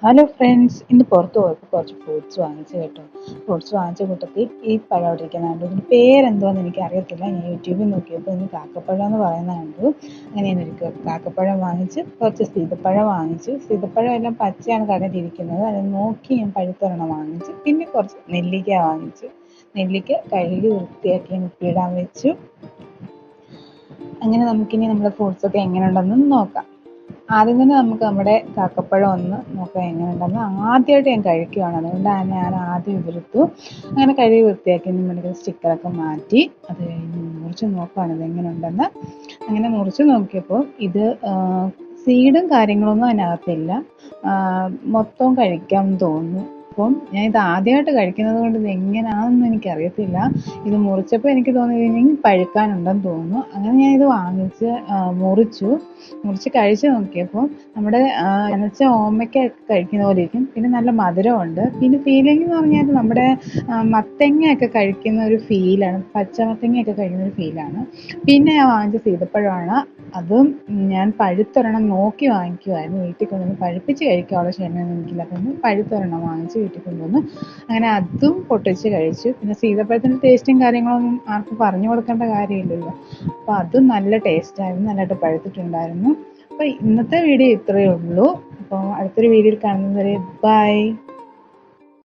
Hello friends, ഇന്ന് പുറത്ത് പോയപ്പോൾ കുറച്ച് ഫ്രൂട്ട്സ് വാങ്ങിച്ചു കേട്ടോ. ഫ്രൂട്ട്സ് വാങ്ങിച്ച കൂട്ടത്തിൽ ഈ പഴം അവിടെ ഇരിക്കുന്നുണ്ട്. ഇതിന് പേരെന്തോന്ന് എനിക്കറിയത്തില്ല. ഞാൻ യൂട്യൂബിൽ നോക്കിയപ്പോൾ ഇന്ന് കാക്കപ്പഴം എന്ന് പറയുന്നത് കണ്ടു. അങ്ങനെ ഞാൻ ഒരു കാക്കപ്പഴം വാങ്ങിച്ച്, കുറച്ച് സീതപ്പഴം വാങ്ങിച്ചു. സീതപ്പഴം എല്ലാം പച്ചയാണ് കടയിൽ ഇരിക്കുന്നത്. അത് നോക്കി ഞാൻ പഴുത്തൊരെണ്ണം വാങ്ങിച്ചു. പിന്നെ കുറച്ച് നെല്ലിക്ക വാങ്ങിച്ചു. നെല്ലിക്ക കഴുകി വൃത്തിയാക്കി ഉപ്പിടാൻ വെച്ചു. അങ്ങനെ നമുക്കിനി നമ്മുടെ ഫ്രൂട്ട്സൊക്കെ എങ്ങനെ ഉണ്ടെന്ന് നോക്കാം. ആദ്യം തന്നെ നമുക്ക് നമ്മുടെ കാക്കപ്പഴം ഒന്ന് നോക്കാം എങ്ങനെയുണ്ടെന്ന്. ആദ്യമായിട്ട് ഞാൻ കഴിക്കുകയാണ്, അതുകൊണ്ടാണ് ഞാൻ ആദ്യം ഇതെടുത്തു. അങ്ങനെ കഴുകി വൃത്തിയാക്കി നമ്മുടെ സ്റ്റിക്കറൊക്കെ മാറ്റി അത് കഴിഞ്ഞ് മുറിച്ച് നോക്കുകയാണ് ഇത് എങ്ങനെയുണ്ടെന്ന്. അങ്ങനെ മുറിച്ച് നോക്കിയപ്പോൾ ഇത് സീഡും കാര്യങ്ങളൊന്നും അതിനകത്തില്ല. മൊത്തം കഴിക്കാമെന്ന് തോന്നുന്നു. അപ്പം ഞാൻ ഇത് ആദ്യമായിട്ട് കഴിക്കുന്നത് കൊണ്ട് ഇത് എങ്ങനെയാണെന്ന് എനിക്കറിയത്തില്ല. ഇത് മുറിച്ചപ്പോൾ എനിക്ക് തോന്നിയത് ഇനി പഴുക്കാനുണ്ടെന്ന് തോന്നുന്നു. അങ്ങനെ ഞാൻ ഇത് വാങ്ങിച്ച് മുറിച്ച് കഴിച്ച് നോക്കിയപ്പോൾ നമ്മുടെ നനച്ച ഓമയ്ക്ക കഴിക്കുന്ന പോലെ ഇരിക്കും. പിന്നെ നല്ല മധുരമുണ്ട്. പിന്നെ ഫീലിംഗ് എന്ന് പറഞ്ഞാൽ നമ്മുടെ മത്തങ്ങയൊക്കെ കഴിക്കുന്ന ഒരു ഫീലാണ്, പച്ചമത്തങ്ങയൊക്കെ കഴിക്കുന്ന ഒരു ഫീലാണ്. പിന്നെ ഞാൻ വാങ്ങിച്ച സീതപ്പഴമാണ്. അതും ഞാൻ പഴുത്തൊരെണ്ണം നോക്കി വാങ്ങിക്കുമായിരുന്നു. വീട്ടിൽ കൊണ്ടുവന്ന് പഴുപ്പിച്ച് കഴിക്കാനുള്ള ക്ഷമയൊന്നും എനിക്കില്ല. അപ്പം പഴുത്തൊരെണ്ണം വാങ്ങിച്ച് വീട്ടിൽ കൊണ്ടുവന്ന് അങ്ങനെ അതും പൊട്ടിച്ച് കഴിച്ചു. പിന്നെ സീതപ്പഴത്തിൻ്റെ ടേസ്റ്റും കാര്യങ്ങളൊന്നും ആർക്കും പറഞ്ഞു കൊടുക്കേണ്ട കാര്യമില്ലല്ലോ. അപ്പോൾ അതും നല്ല ടേസ്റ്റായിരുന്നു, നല്ലതായിട്ട് പഴുത്തിട്ടുണ്ടായിരുന്നു. അപ്പോൾ ഇന്നത്തെ വീഡിയോ ഇത്രയേ ഉള്ളൂ. അപ്പോൾ അടുത്തൊരു വീഡിയോയിൽ കാണുന്നത് വരെ ബൈ.